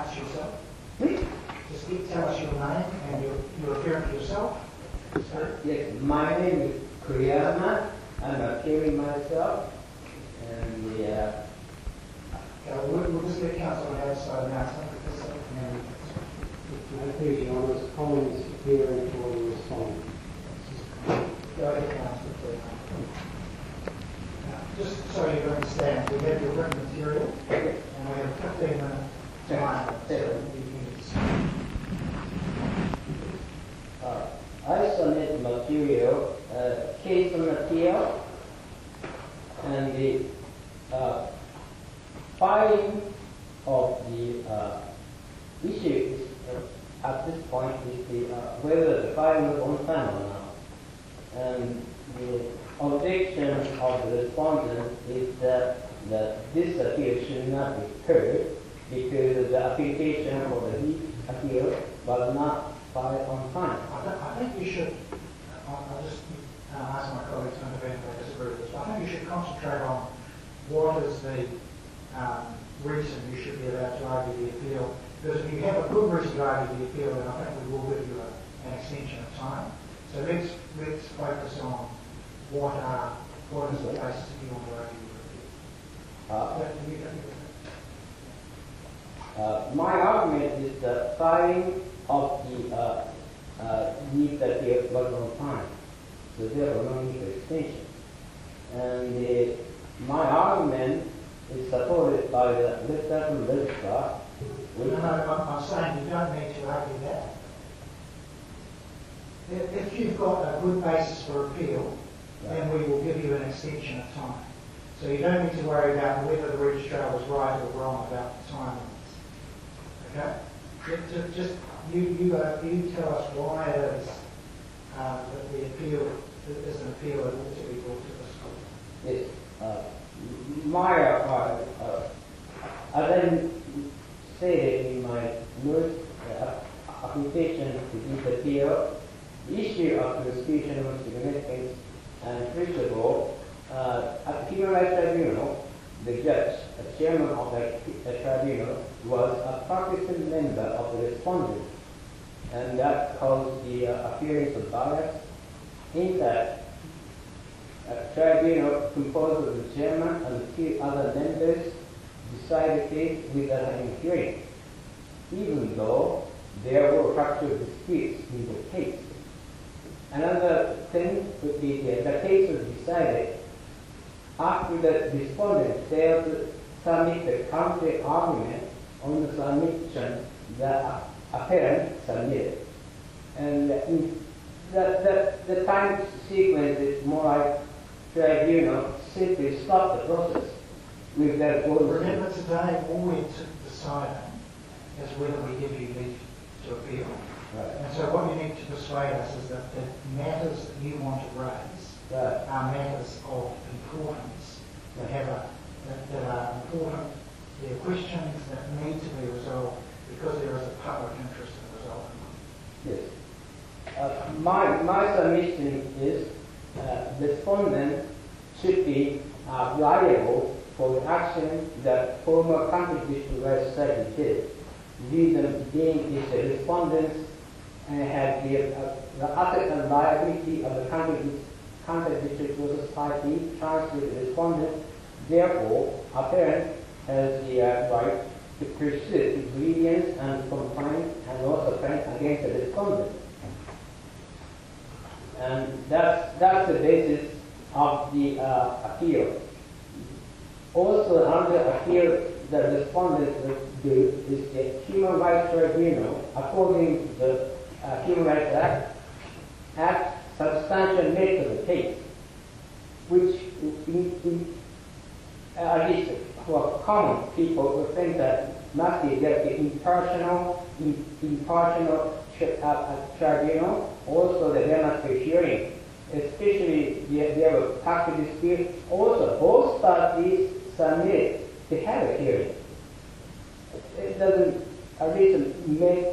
announce yourself. Please? Just tell us your name and your appearance yourself. Sir? Yes, my name is Koyama. I'm appearing myself. And we'll just get counsel on how to announcement. Please, Your Honour, Collins appearing for the response. Go ahead, counsel, please. Just so you understand, we have your written material, and we have 15 minutes time. I submit material, case on appeal, and the filing of the issue is, at this point is whether the filing is on time or not. And the objection of the respondent is that this appeal should not be heard because the application for the appeal was not filed on time. I think you should, I'll just ask my colleagues to intervene if they disagree with this, but I think you should concentrate on what is the reason you should be allowed to argue the appeal. Because if you have a good reason to argue the appeal, then I think we will give you an extension of time. So let's focus on what is the basis if you want to argue your appeal. My argument is the filing of the need appeal was on time, so therefore no need for extension. And my argument is supported by the letter from the registrar. No, I'm saying you don't need to argue that. If you've got a good basis for appeal, then we will give you an extension of time. So you don't need to worry about whether the registrar was right or wrong about the time limits. Okay? Just you tell us why it is that the appeal is an appeal that ought to be brought to the school. Yes. I then say in my notes application to this appeal, the issue of prosecution of significance and first of all, at the Human Rights Tribunal, the judge, the chairman of the tribunal, was a practicing member of the respondent, and that caused the appearance of bias. In fact, a tribunal composed of the chairman and 2 other members decided the case without having hearing, even though there were factual disputes in the case. Another thing would be the case was decided after the respondent failed to submit the counter argument on the submission that appellant submitted. And the time sequence is more like tribunal simply stopped the process with that order. Remember today, all we decided is whether we give you leave to appeal. Right. And so what you need to persuade us is that the matters that you want to raise are matters of importance, that are important. There are questions that need to be resolved because there is a public interest in resolving them. Yes. My submission is the respondent should be liable for the action that former country district legislature did. Reason being is the respondents had the asset and liability of the country district society transferred to the respondent. Therefore, appellant has the right to pursue grievance and complaint and also claim against the respondent. And that's the basis of the appeal. Also, another appeal that the respondent will do is the Human Rights Tribunal, according to the Human Rights Act, substantial nature of the case, which at least for common people who think that must be there the impartial tribunal. Also, there must be hearing, especially there were factual disputes. Also, both parties submitted to have a hearing. It doesn't, at least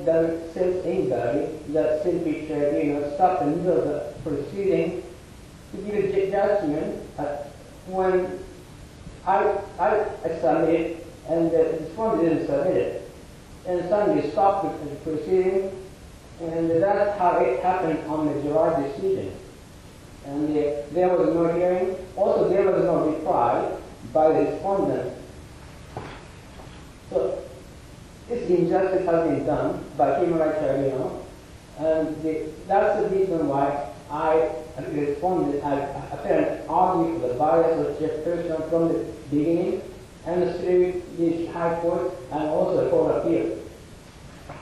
doesn't sense anybody that simply tribunal stop in the middle of the proceeding to give a judgment when I submit and the respondent didn't submit it. and suddenly stopped the proceeding, and that's how it happened on the July decision. And there was no hearing. Also, there was no reply by the respondent. So, this injustice has been done by Human Rights Tribunal, and that's the reason why I responded. I argued for the bias of the chairperson from the beginning, and through the High Court and also the Court of Appeal,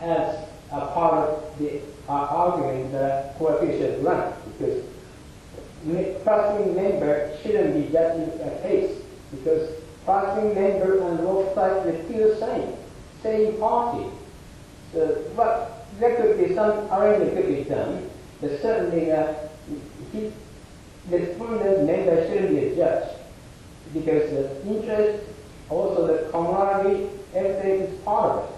as a part of the argument that Court of Appeal should run, because processing member shouldn't be judging a case, because processing member and both sides will feel the same party. So, but there could be some arrangement could be done, but certainly the respondent member shouldn't be a judge, because the interest, also the camaraderie, everything is part of it.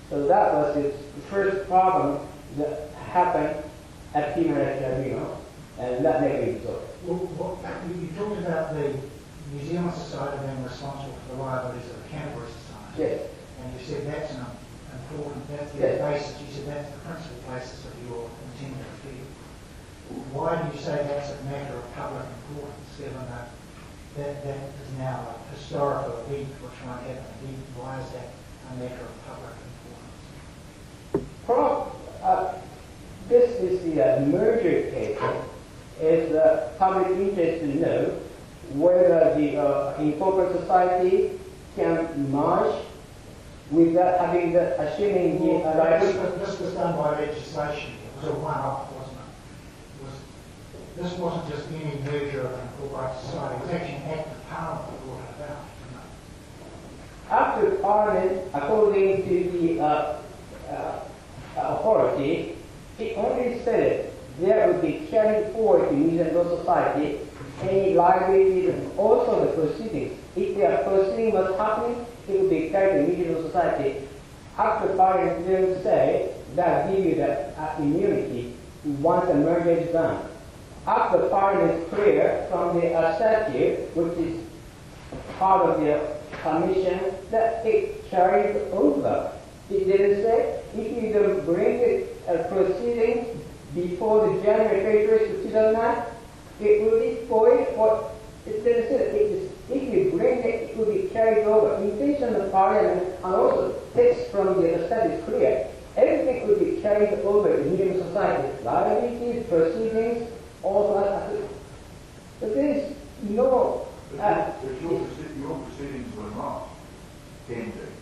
So that was the first problem that happened at Human Rights Tribunal, and that never been resolved. Well, you talked about the New Zealand Society being responsible for the liabilities of the Canterbury Society. Yes. And you said that's an important, that's the basis, you said that's the principal basis of your continued appeal. Why do you say that's a matter of public importance, given that is now a historical event which won't happen again? Why is that a matter of public importance? This is the merger case. It's the public interest to know whether the incorporated society can merge without having the assuming the right. This was done by legislation. It was a one-off, wasn't it? This wasn't just any merger of an incorporated society. It was actually an act of Parliament that brought it about. After Parliament, according to the authority, it only said there would be carried forward to New Zealand Law Society any liabilities and also the proceedings. If the proceeding was happening, it would be carried to New Zealand Law Society. After Parliament will say that give you the immunity once the merger is done. After Parliament is clear from the statute, which is part of the commission, that it carries over. It didn't say if you don't bring a proceeding before the January 31st of 2009, it will be void, or it didn't say if you bring it, it will be carried over. Intention of Parliament and also text from the statute is clear. Everything will be carried over in New Zealand society. Liabilities, proceedings, all that. But there is no. But your proceedings were not ending.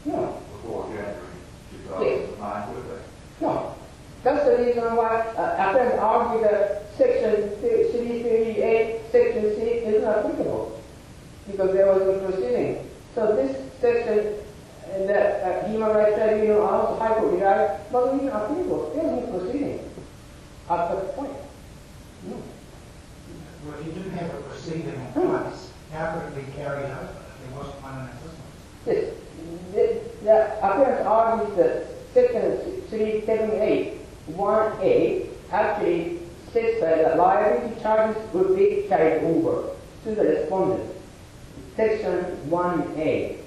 No. Before January 2009, were they? No. That's the reason why Appellant argued that Section 338, Section C is not applicable, because there was no proceeding. So this section that Human Rights Tribunal and also High Court relied wasn't even applicable. There was no proceeding at that point. No. Well, if you didn't have a proceeding in place, how could it be carried over? There wasn't one in existence. Yes. The Appellant argues that Section 378 1A actually says that liability charges would be carried over to the respondent. Section 1A.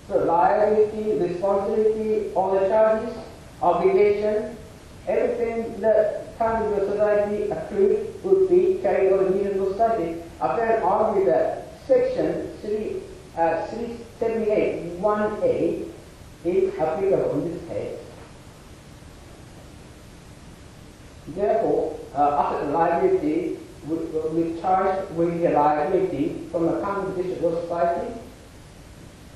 So liability, responsibility, all the charges, obligation, everything that comes to the society accrued would be carried over to the society. Appellant argued that Section 378 1A is applicable in this case. Therefore, asset liability will be charged with the liability from the common district law society.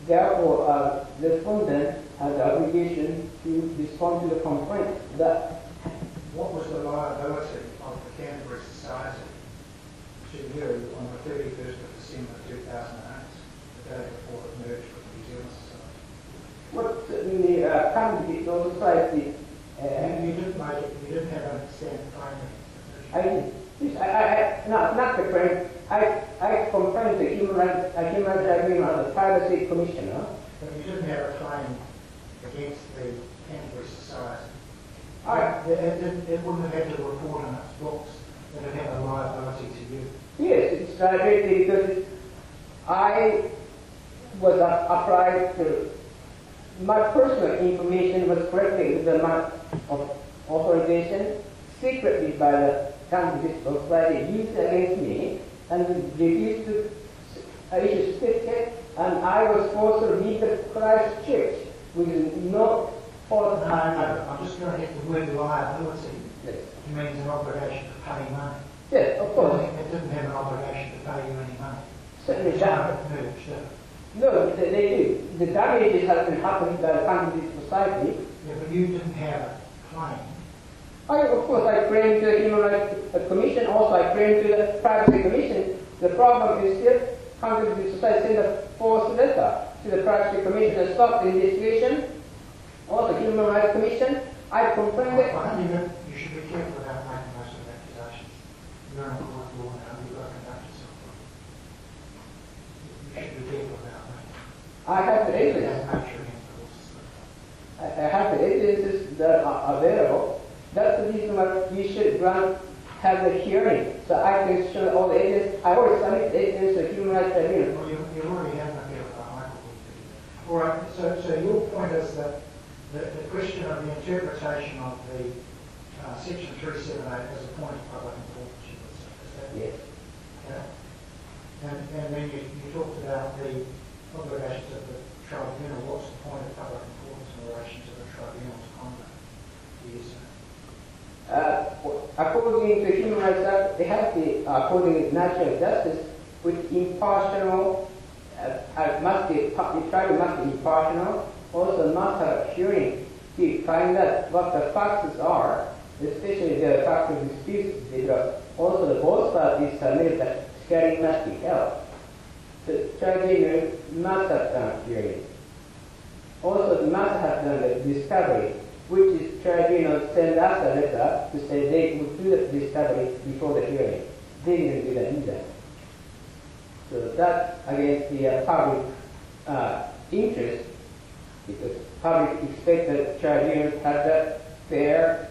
Therefore, the respondent has the obligation to respond to the complaint. What was the liability of the Canterbury Society to you on the 31st of December 2008, the day before it merged with the New Zealand Society? What the common district law society. You didn't have an extended claim. Not the claim. I complained to Human Rights Tribunal, the Privacy Commissioner. But you didn't have a claim against the Canterbury Society. It wouldn't have had to report in its books that it had a liability to you. Yes, it's liability because I was applied to my personal information was collected with the mark of authorization secretly by the country society used against me and refused to issue certificate, and I was forced to leave the Christ Church with no fault. No, I'm just going to hit the word liability. Yes. It means an obligation to pay money. Yes, of course. It didn't have an obligation to pay you any money. Certainly It's that. not merged. No, they do. The damages have been happened by the country society. Yeah, but you didn't have a claim. Of course, I claim to the Human Rights Commission, also I claim to the Privacy Commission. The problem is still, country society sent a false letter to the Privacy Commission and stopped the investigation. Also, Human Rights Commission, I complained that... I think that you should be careful about making those sort of accusations. You're in a court of law now, you've got to conduct yourself properly. You should be careful about that. I have the evidence. Make sure against the laws. I have the evidences that are available. That's the reason why we should have the hearing, so I can show all the evidence. I always submit the evidence to Human Rights Tribunal. Well, you already have that here about Michael. All right, so your point is that the question of the interpretation of the Section 378 as a point of public importance, you would say, is that? Yes. Yeah. And then you talked about the obligations of the tribunal. What's the point of public importance in relation to the tribunal's conduct? Yes. According to Human Rights Act, they have the, according to natural justice, with impartial, the tribunal must be impartial, also must have a hearing to find out what the facts are, especially the facts of disputes develop. Also, the both parties submit that hearing must be held. The tribunal must have done hearing. Also, it must have done the discovery, which is tribunal send us a letter to say they would do the discovery before the hearing. They didn't do that either. So that's against the public interest, because public expect that tribunal has a fair,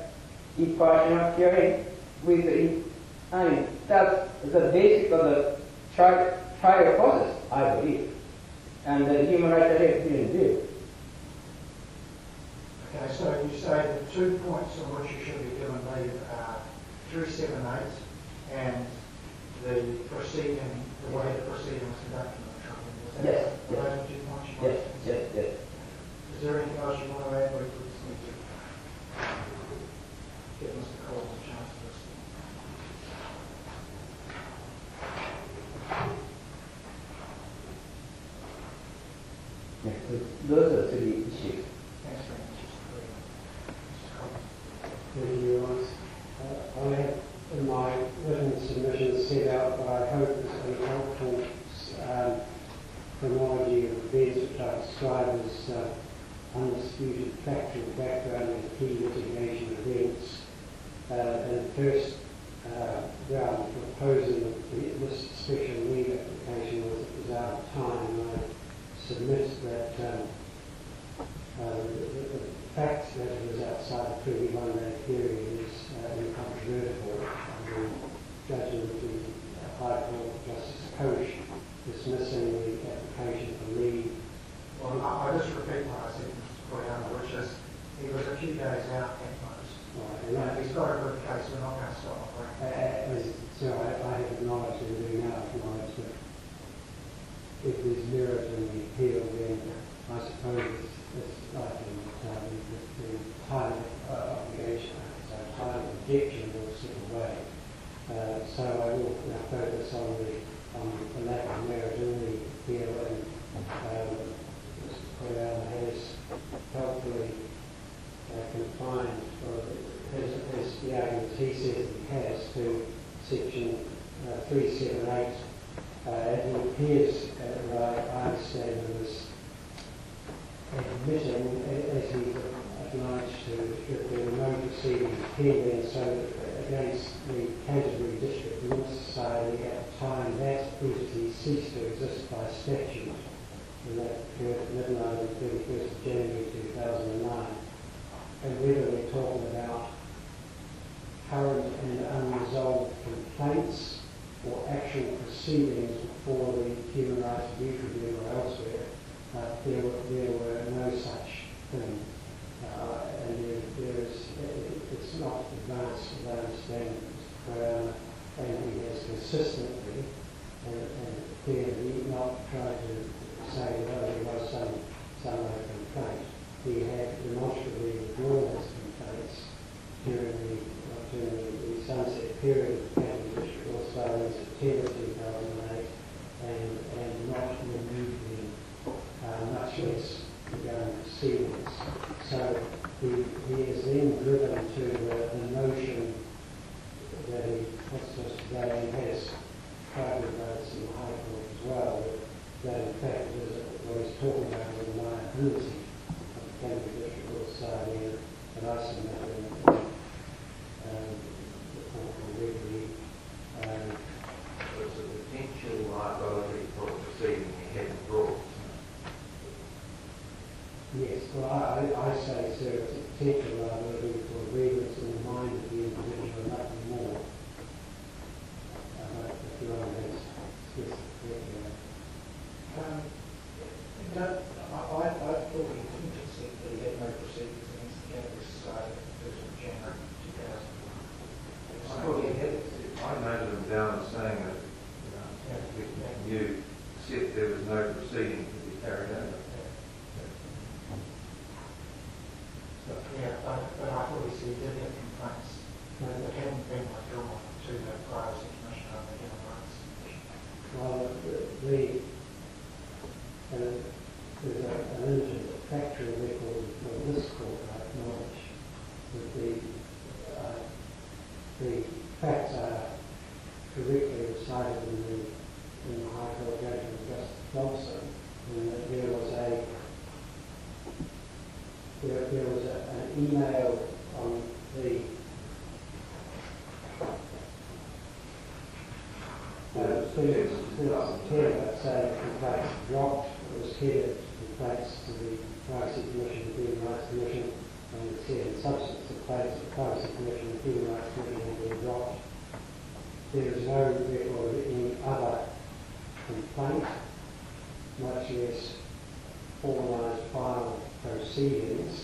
impartial hearing with the, I mean, that's the basic of the trial process, I believe. And the Human Rights Tribunal didn't do. Okay, so you say the 2 points on which you should be doing leave are 378 and the proceeding, the way the proceeding was conducted in the tribunal. Yes. Are those the 2 points you Yes, want to yes, yes. Is there anything else you want to add? We just need to give Mr. Cole a chance to listen. Yes, so those are the three issues. Thanks very much, Mr. Cole. Thank you, Your Honours. I have in my written submission set out what I hope is a helpful chronology of events which I describe as undisputed factual background and key litigation events. And first ground for proposing this special leave application was out of time, and I submit that the fact that it was outside the 21-day period is incontrovertible. The judgment of the High Court Justice Coach dismissing the application for leave. Well, I'll just repeat what I said, Mr. Koyama, which is he was a few days out at most. Right, And if he's got a good case, we're not going to stop operating. so I have acknowledged and do now acknowledge that if there's merit in the appeal, then I suppose it's likely that the time obligation, so time of objection will slip away. So I will now focus on the lack of merit in the appeal, and Mr. Koyama has helpfully confined the arguments he says he has to section 378. It appears, I understand, it was admitting, as he acknowledged to, that there were no proceedings pending, so against the Canterbury District Law Society at the time that entity ceased to exist by statute, and that occurred at midnight on the 31st of January 2009. And whether we're talking about current and unresolved complaints or actual proceedings before the Human Rights Review Tribunal or elsewhere, there were no such So he is then driven to the notion that he, that he has tried to raise in the High Court as well, that in fact what he's talking about is the liability of the Canterbury District Court Society that I submitted in the court already. It's a potential liability for a proceeding he hadn't brought. Yes, well I say, sir, it's a potential liability for a grievance in the mind of the individual, nothing more. If your Honour has specific I thought he didn't accept that he had no proceedings against the Canterbury Society as of January 2000. I thought he had. I noted him down as saying that you accept there was no proceeding to be carried out. Yeah, but I thought he said he did have complaints that hadn't been withdrawn to the Privacy Commission on the Human Rights Commission. well, there's a limited factual record for this court, I acknowledge, that the facts are correctly recited in the High Court judgment of Justice Dobson, and that there was an email on the September saying complaints dropped. It was headed complaints to the Privacy Commission, the Human Rights Commission, and it said in substance complaints to the Privacy Commission, the Human Rights Commission had been dropped. There is no record of any other complaint, much less formalised final proceedings.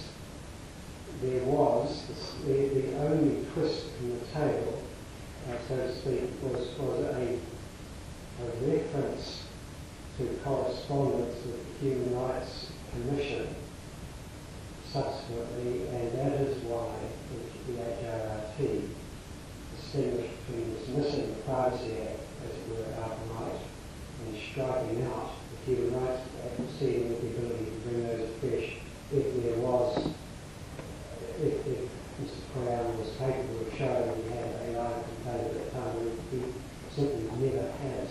There was the only twist in the tail, so to speak, was a reference to correspondence with the Human Rights Commission subsequently, and that is why the HRRT distinguished between dismissing the Privacy Act, as it were, outright, and striking out the Human Rights Act, proceeding with the ability to bring those afresh if there was, if Mr. Koyama was capable of showing he had a live complaint at the time, he simply never has.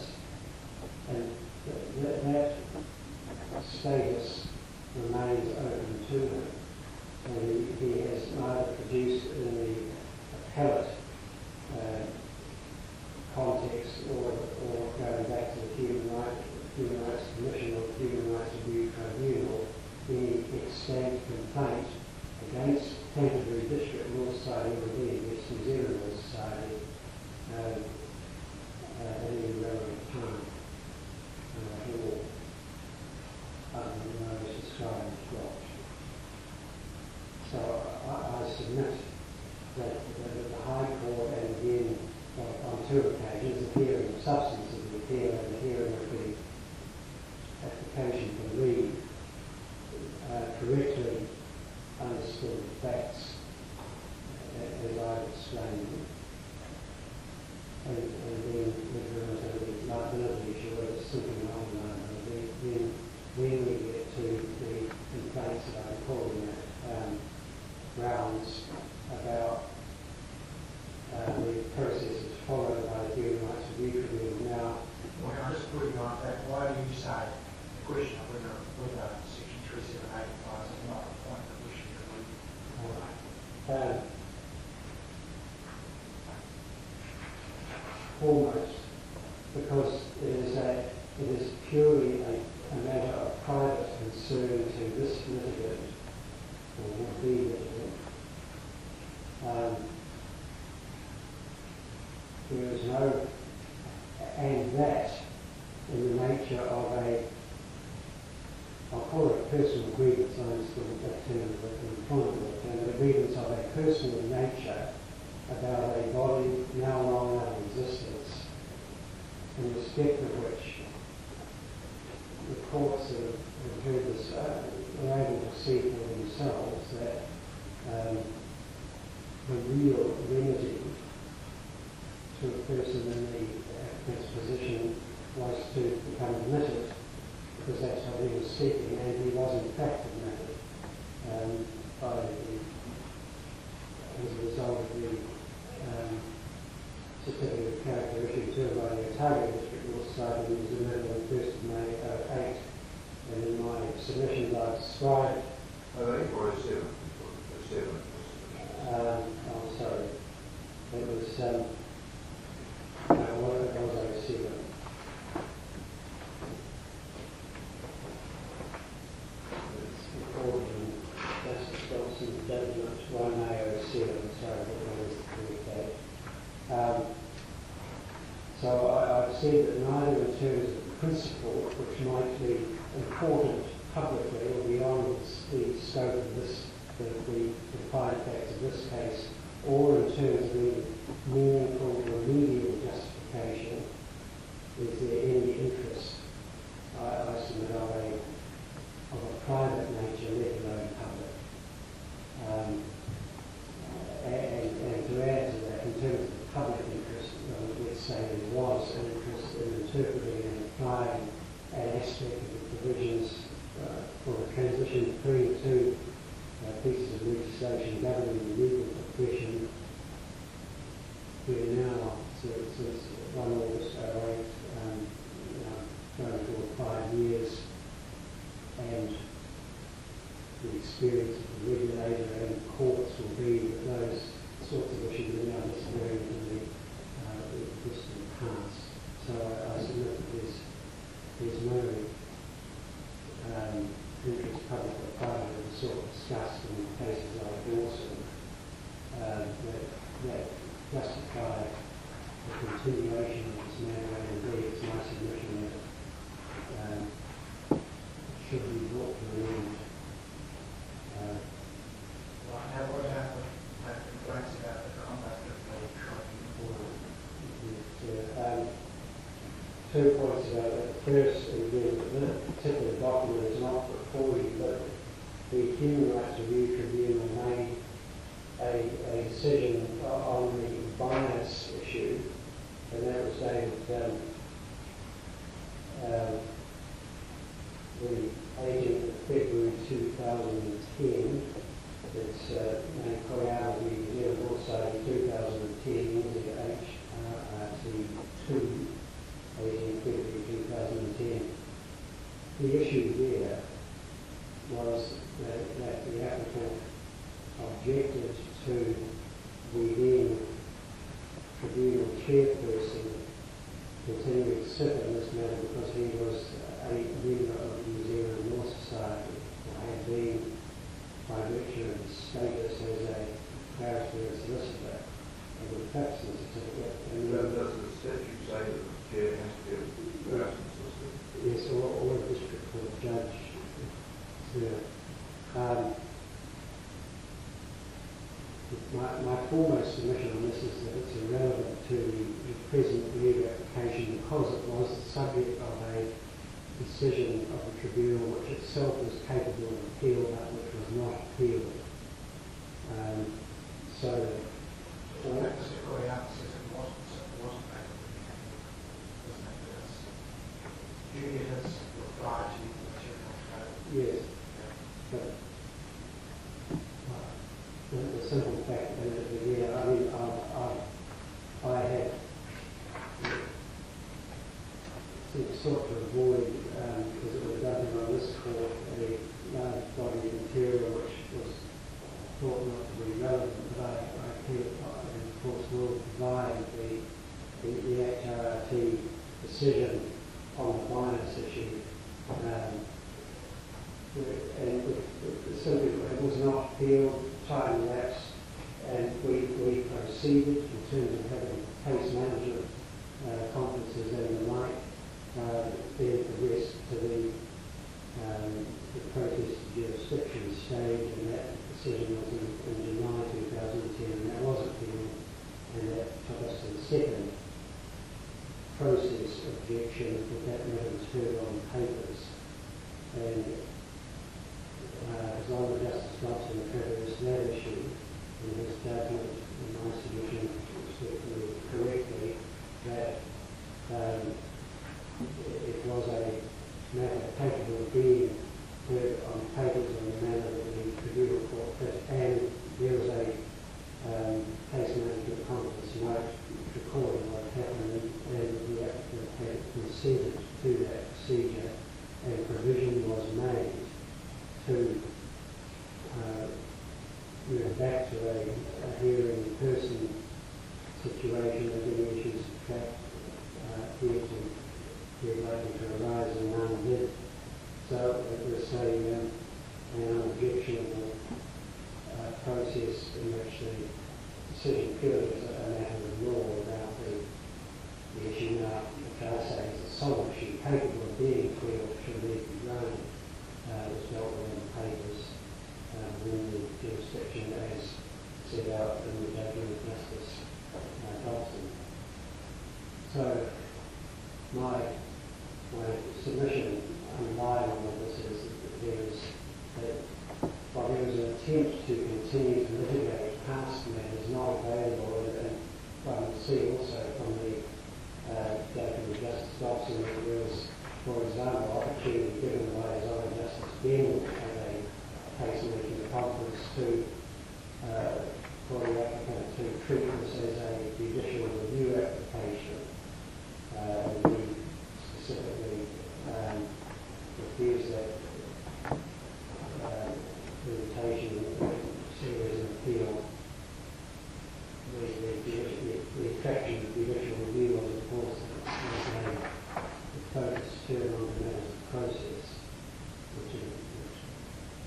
And that status remains open to him. And he has neither produced in the appellate context or going back to the Human Rights Commission or the Human Rights Review Tribunal any extant complaint against Canterbury District Law Society or indeed against New Zealand Law Society at any relevant time. Other than those described as dropped. So I submit that the High Court, and again on two occasions, the hearing of substance of the appeal and the hearing of the application for leave, correctly understood the facts as I've explained them. And then with regard to the liability issue, it's simply not a liability. Then we get to the complaints that I'm calling grounds about the processes followed by the Human Rights Review Tribunal. Now, well, I'm just putting on that. Why do you say the question of whether Section 3785 is not a point that we should review? Foremost, because it is purely a matter of private concern to this litigant or would be litigant. There is no, and that in the nature of I'll call it a personal grievance, I understand that term in employment, and a grievance of a personal nature about a body now long out of existence, in respect of which the courts have heard this, are able to see for themselves that the real remedy to a person in the applicant's position was to become admitted, because that's what he was seeking, and he was in fact admitted. as a result of the certificate of character issued to by the Otago District Law Society in New Zealand on the 1st of May 2008. And in my submissions I've described... Or 7. I'm sorry. It was... it was 07. Judgment 107, sorry, that was the correct date. So I've said that neither in terms of the principle, which might be important publicly or beyond the scope of this, the defined facts of this case, or in terms of any meaningful remedial justification, is there any interest, I submit, of a private nature, let alone public. And to add to that, in terms of the public interest, let's say there was an interest in interpreting and applying an aspect of the provisions for the transition between the two pieces of legislation governing the legal profession. We are now, since 1 August 08, going for 5 years, and the experience of the regulator and the courts will be that those sorts of issues are now disappearing in the distant past. So I submit that there's no interest, public or private, of the sort discussed in cases like Dawson that justify the continuation of this matter, and indeed it's my submission that it should be brought to an end. Now, what happened? Complaints about the conduct of the tribunal board. 2 points about that. First, again, this particular document is not for you, but the Human Rights Review Tribunal made a decision on the bias issue, and that was dated the 18th of February 2010. It's named Koyama v. New Zealand also 2010, HRT 2, 18th February 2010. The issue there was that the applicant objected to the then tribunal chairperson continuing to sit in this matter because he was a member of the New Zealand Law Society, or had been by virtue of his status as a barrister and solicitor, and with practicing certificate. And does the statute say that the chair has to be a barrister and solicitor? Yes, or a district court judge. My foremost submission on this is that it's irrelevant to the present legal application because it was the subject of a decision of the tribunal which itself was capable of appeal but which was not appealed. Mr. Koyama says it wasn't capable of appeal. Doesn't it? Judicious reply to the material code. Yes, but the simple fact that I had sought to avoid, because it was done on this court, a large body of material which was thought not to be relevant, but I feel, and of course will provide the HRT decision on the bias issue. And simply it was not appealed, time lapsed, and we proceeded in terms of having case management conferences and the like, then progressed to the protest jurisdiction stage, and that decision was in July 2010, and that was appealed, and that took us to the second process objection, but that matter was heard on papers. And as long as Justice Dobson traversed that issue in his judgment, in my submission, respectfully, correctly, that it was a matter capable of being heard on papers on the manner that the tribunal court did, and there was a case management conference note recording what happened, and the applicant had consented to that procedure, and provision was made to move back to a hearing in person situation of any issues of fact here likely to arise, and none did. So it was an unobjectionable process in which the decision purely is a matter of law about the issue. Now, the car says it's a sole issue capable of being appealed should it be granted. Was dealt with in the papers within the jurisdiction as set out in the judgment of Justice Dobson. So my submission underlying all of this is that while there is an attempt to continue to litigate past matters not available, and one can see also from the judgment of Justice Dobson that there was, for example, opportunity given by His Honour Justice Ben at a case making conference for the applicant to treat this as a judicial review application. And he specifically refused that invitation series of appeal. The attraction of judicial review was, of course, the focus turned on the matters of process, which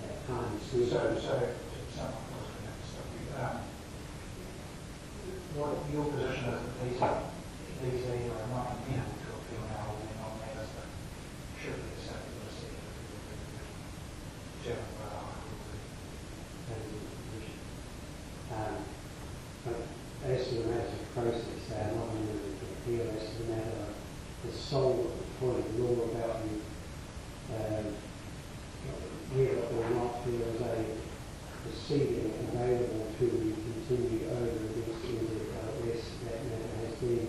at times So, what your position is that these either are not amenable to appeal now, or they're not matters that should be accepted or received but as to the matters of process, they are not amenable to appeal. As to the matter of the sole point of law about whether or not there was a proceeding available to be continued over against NZLS, that matter has been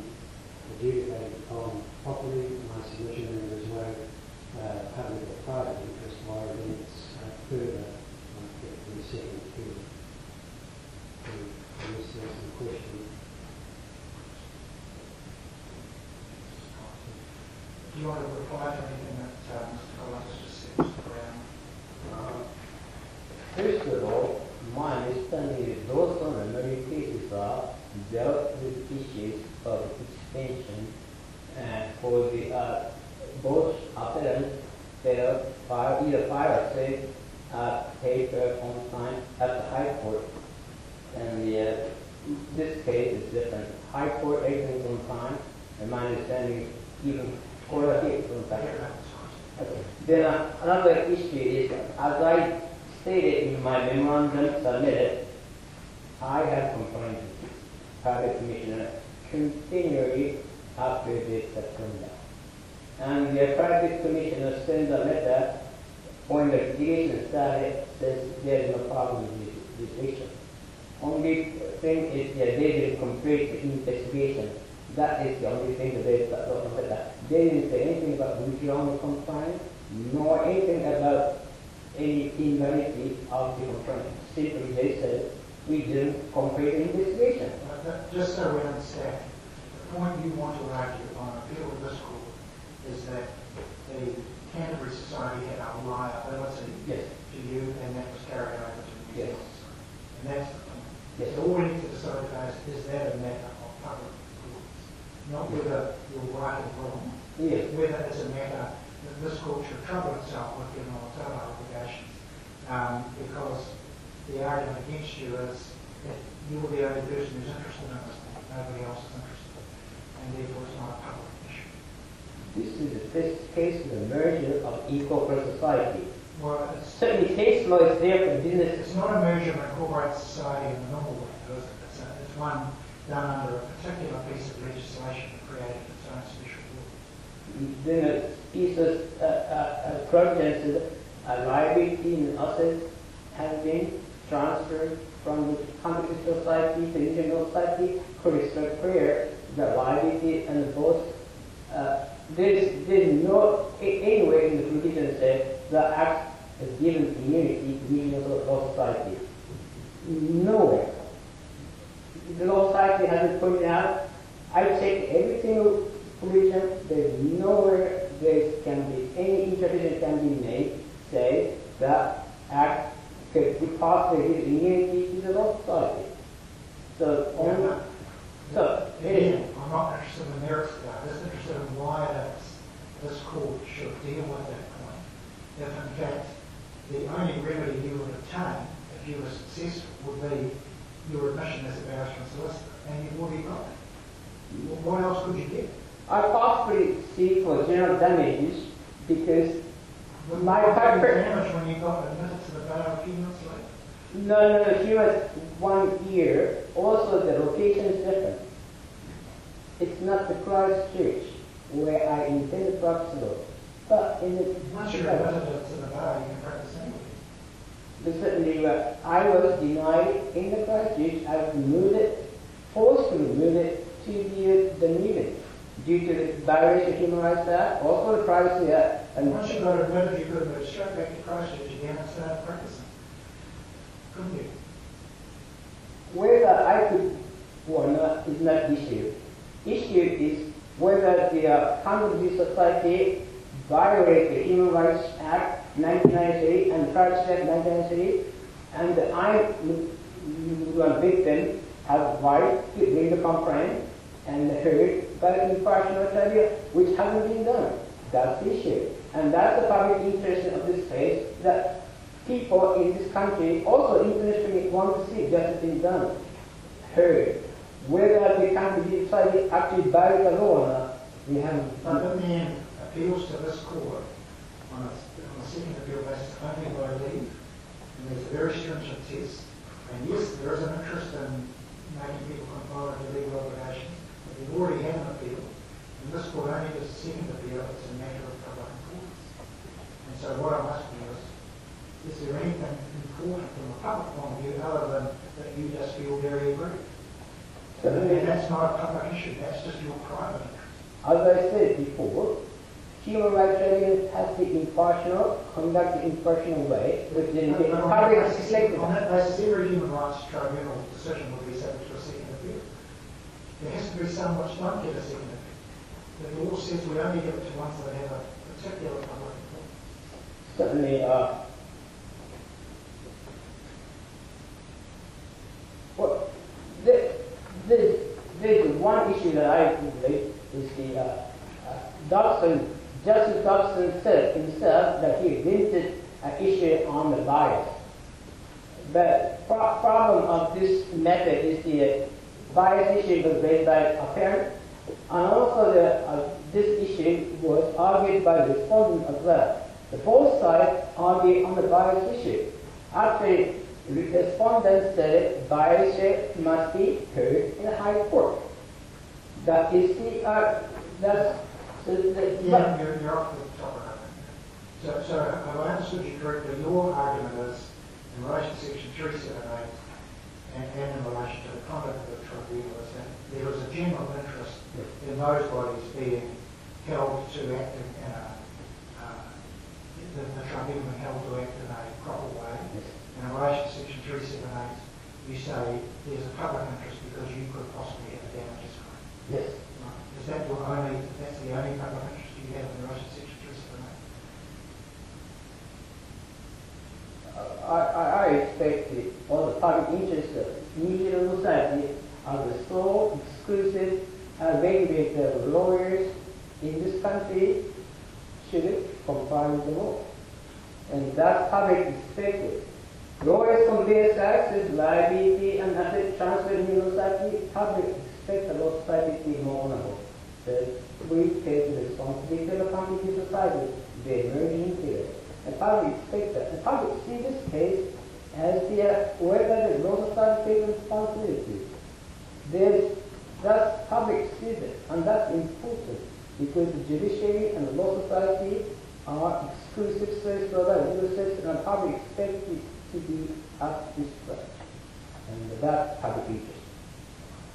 adjudicated upon properly. My submission there is no public or private interest warranting its further in the second appeal. Unless there's some question. Do you want to reply to anything that Mr. Collins just said, Mr. Brown? First of all, my understanding is those on the many cases are dealt with issues of extension for the both appellant failed either file or say paper on time at the High Court. And this case is different. High Court everything's on time, and my understanding even Court of Appeals on time. Okay. Then another issue is, as I stated in my memorandum submitted, I have complained to the private commissioner continually after this September. And the private commissioner sent a letter when the litigation started, says there is no problem with this issue. Only thing is that they didn't complete the investigation. That is the only thing that they talked about. They didn't say anything about withdrawal compliance, nor anything about any invalidity of the complaint. Simply they said, we didn't complete the investigation. Just so we understand, the point you want to argue on appeal of this court is that the Canterbury Society had a liability to you, and that was carried over to the New Zealand Society. And that's the point. Yes. So all we need to decide is that a matter of public goods, not whether you're right or wrong, whether it's a matter that this court should trouble itself with given all its other obligations, because the argument against you is that you're the only person who's interested in this thing, nobody else is interested, and therefore it's not a public issue. This is the first case of the merger of equal society. Well, Certainly case law is there for business. it's not a merger of incorporated society in the normal way, is it? It's one done under a particular piece of legislation that created its own special law. Then a piece of providence, a liability in assets has been transferred from the country society to the international society. Crystal clear, the liability and both. There's no anywhere in the provision said the act has given immunity to the law society. Nowhere. The law society hasn't pointed out. I checked every single provision. There's nowhere there can be any interpretation can be made, say that act could possibly give immunity to the law society. So only. So again, I'm not interested in the merits of that. I'm just interested in why this court should deal with that point. If in fact the only remedy you would obtain if you were successful would be your admission as a barrister and solicitor, and you've already got it. What else could you get? I possibly seek for general damages because my damage when you got admitted to the bar a few months later. No, she was 1 year. Also, the location is different. It's not the Christ Church where I intended to practice law, but in the once you're admitted to the bar, you can practice anywhere. Certainly, I was denied in the Christ Church. I was moved, forced to move it to the meeting due to the violation of Human Rights Act, also the Privacy Act. And once you got admitted, you could have moved straight back to Christ Church again and started practicing. Couldn't you? Whether I could or not is not issue. Issue is whether the Congress Society violated the Human Rights Act 1993 and the Privacy Act 1993, and I, victim, have right to bring the complaint and heard by the impartial tribunal, which hasn't been done. That's the issue. And that's the public interest of this case, that people in this country, also internationally, want to see justice being done, heard. Whether the country society actually violates the law or not, we haven't. But in the end, appeals to this court on a second appeal basis only by leave, and there's a very stringent test. And yes, there is an interest in making people comply with legal obligations, but we've already had an appeal, and this court only does a second appeal. It's a matter of public importance. And so what I'm asking is there anything important from a public point of view other than that you just feel very aggrieved? And that's not a public issue, that's just your private interest. As I said before, human rights tribunals has to be impartial, conduct in impartial way, which is public selected. On that basis, every human rights tribunal decision will be subject to a second appeal. There has to be some which don't get a second appeal. The law says we only give it to ones that have a particular public importance. Certainly, well, there's one issue that I believe is the Dobson, Justice Dobson said himself that he invented an issue on the bias. The problem of this method is the bias issue was raised by Appellant, and also this issue was argued by the respondent as well. The both sides argue on the bias issue. Actually, the respondent said bias must be heard in the High Court. That is the Yeah, you're off the top of that. So if I understood you correctly, your argument is in relation to Section 378 and in relation to the conduct of the tribunal is that there is a general interest in those bodies being held to act in the tribunal being held to act in a proper way. And in relation to Section 378, you say there's a public interest because you could possibly have a damages claim. yes. Is that your only, that's the only public interest you have in relation to Section 378? I expect all the public interests of New Zealand society are the sole, exclusive, regulated lawyers in this country should comply with the law. And that's public expected. Lawyers from various access, liability, and asset transfer in the society, public expect the law society to be more honorable. We take the responsibility of the country to society, the emerging period. The public expects that. The public see this case as whether the law society takes responsibility. That's public sees it, and that's important because the judiciary and the law society are exclusive service providers, and the public expects it to be at this point. And that's public interest.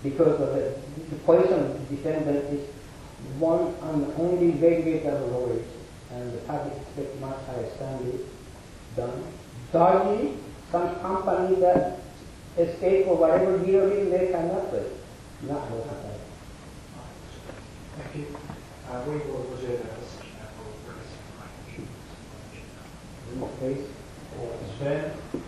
Because of the position of the defendant is one and only regulator of lawyers, and the public expects much higher standards dodgy, some company that escape or whatever dealing they come up with. Not what happened. Thank you. We will reserve our decision for progressive Please. Mr. Byrne?